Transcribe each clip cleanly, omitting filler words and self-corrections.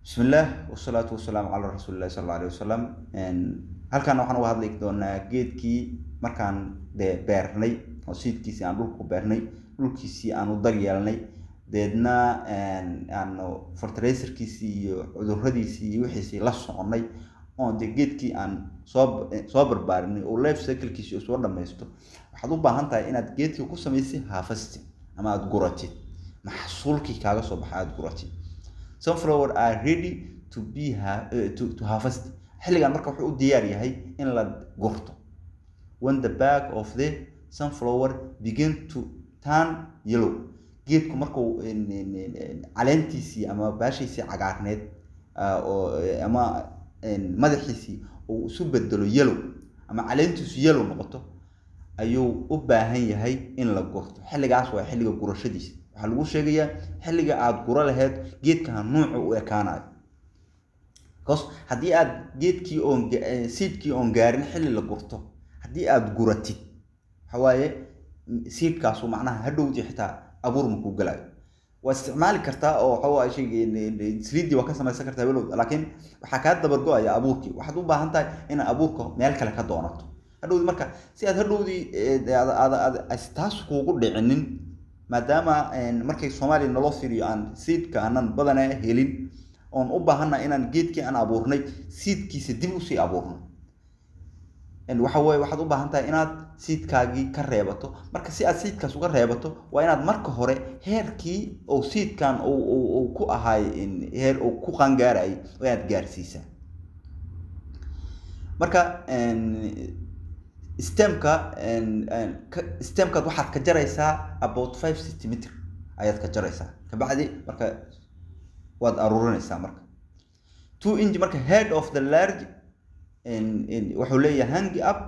بسم الله والصلاة والسلام على رسول الله صلى الله عليه وسلم halkan waxaan uga hadli doonaa geedkii markaan beernay oo seedkiisii aan dhulku beernay dhulkiisii aan u daryeelnay deedna aan fertilizerkiisii iyo cudurradiisii iyo wixiisii la soconay oo geedkii aan soo barbaarinay oo life cycle-kiisii uu soo dhameysto waxaad u baahan tahay inaad geedkii ku sameysay harvesting ama aad guratid maxsuulkii kaaga soo baxay aad guratid. Sunflower are ready to be to harvest. xilligan marka wuxuu u diyaar yahay in la gurto. When the back of the sunflower begin to turn yellow. geedku markuu caleentiisii ama baashiisii cagaarneed ama madaxiisii uu isu bedelo yellow ama caleentiisu yellow noqoto ayuu u baahan yahay in la gurto. xilligaas waa xilliga gurashadiisa. waxaa lagu sheegayaa xilliga aad gura lahayd geedka nooca u ekaanayo. haddii aad geedkii seedkii oon gaarin xilli la gurto haddii aad guratid waxa waaye seedkaas macnaha hadhowdii xitaa abuur ma ku galayo. waa isticmaali kartaa oo waxa waa shay saliidii waa ka samaysan kartaa walow laakiin waxaa kaa dabar go'aya abuurkii. waxaad u baahan tahay in abuurka meel kale ka doonato hadhowdii marka si aad hadhowdii taas kuugu dhicinin maadaama markay Soomaaliya naloo fiiriyo aan seedka aanan badanaa helin oon u baahanaa inaan geedkii aan abuurnay seedkiisa dib u sii abuurno. waxa weeye waxaad u baahan tahay inaad seedkaagii ka reebato. marka si aad seedkaas uga reebato waa inaad marka hore heerkii oo seedkan uu ku ahay heer uu ku qangaaray waa inaad gaarsiisaa. marka stemka waxaad ka jaraysaa about 5 cm ayaad ka jaraysaa kabacdi marka waad aruurinaysaa. marka 2 inch marka head of the large wuxuu leeyahay hang up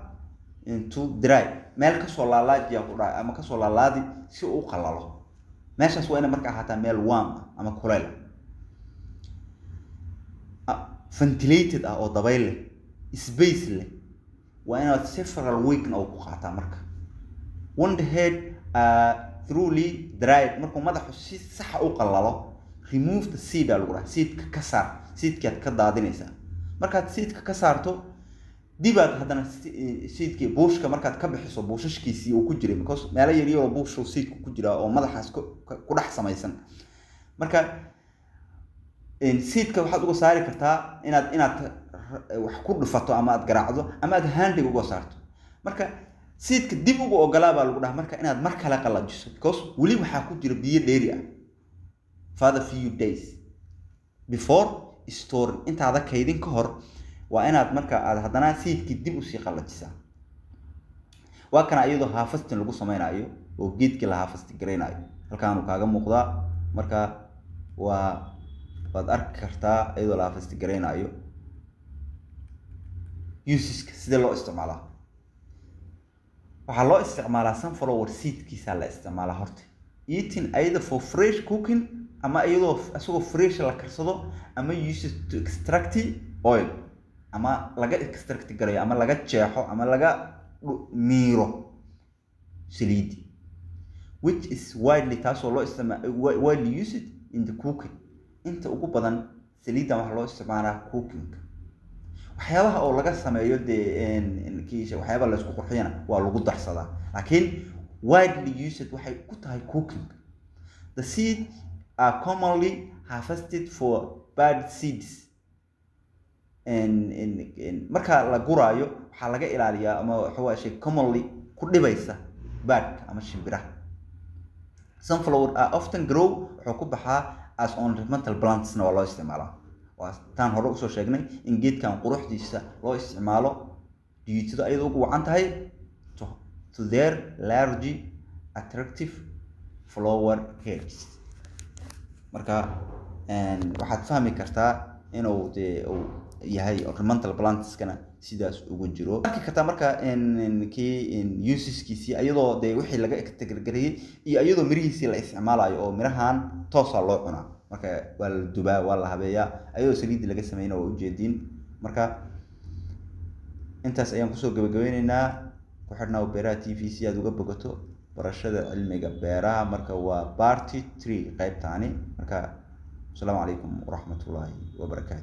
into dry meel ka soo laalaajiya ku dhaay ama ka soo laalaadi si uu qalalo. meeshaas waa in marka ahaataa meel warm ama kuleyl ventilated oo dabayl leh space leh waa inaad several weeks oo ku qaataa. marka one head thoroughly dried markuu madaxu si sax u qalalo remove the seed lagu dhahay seedka ka saar seedkaad ka daadinaysaa. markaad seedka ka saarto dibaad haddana seedkii buushka markaad ka bixiso buushashkiisii uu ku jiray because meelo yar yar oo buushu seedku ku jira oo madaxaas ku dhex samaysan. marka seedka waxaad uga saari kartaa inaad wax ku dhufato ama aad garaacdo ama aad handig uga saarto. marka seedka dib ugu ogolaa baa lagu dhahay marka inaad mar kale qalajiso because weli waxaa ku jira biyo dheeri ah for the few days before storing. intaada kaydin ka hor waa inaad marka aad haddana seedkii dib u sii qalajisaa. waa kana iyadoo harvesting lagu samaynayo oo geedkii la harvest gareynayo halkaan uu kaaga muuqdaa. marka waad arki kartaa iyadoo la harvest gareynayo. useska sida loo isticmaalaa waxaa loo isticmaalaa sunflower seedkiisa la isticmaalaa horta eating either for fresh cooking ama iyadoo asagoo fresh la karsado ama used to extract oil ama laga extract gareeyo ama laga jeexo ama laga miiro saliid which is widely taasoo loo isticmaalo widely used in the cooking. inta ugu badan saliidan waxaa loo isticmaalaa cooking. waxyaabaha oo laga sameeyo waxyaabaha la isku qurxiyana waa lagu darsadaa laakiin widely used waxay ku tahay cooking. The seed are commonly harvested for bad seeds. marka la guraayo waxaa laga ilaaliyaa ama waxa waa shay commonly ku dhibaysa bad ama shimbiraha. Sunflower are often grow wuxuu ku baxaa as ornamental plants waa loo isticmaalaa. waa taan hore usoo sheegnay in geedkan quruxdiisa loo isticmaalo diitada ayadoo ugu wacan tahay to their large attractive flower heads. marka waxaad fahmi kartaa inuu yahay ornamental plants-kana sidaas ugu jiro. arki kartaa marka useskiisii ayadoo wixii laga extract-gareeyay iyo ayadoo mirihiisii la isticmaalayo oo mirahan toosa loo cunaa. marka waa la dubaa waa la habeeyaa ayadoo saliid laga sameeyna waa ujeedin. marka intaas ayaan kusoo gabagabeynaynaa. ku xidhnaa beeraha TV si aad uga bogato barashada cilmiga beeraha. marka waa part 3 qaybtaani. marka السلام عليكم ورحمة الله وبركاته.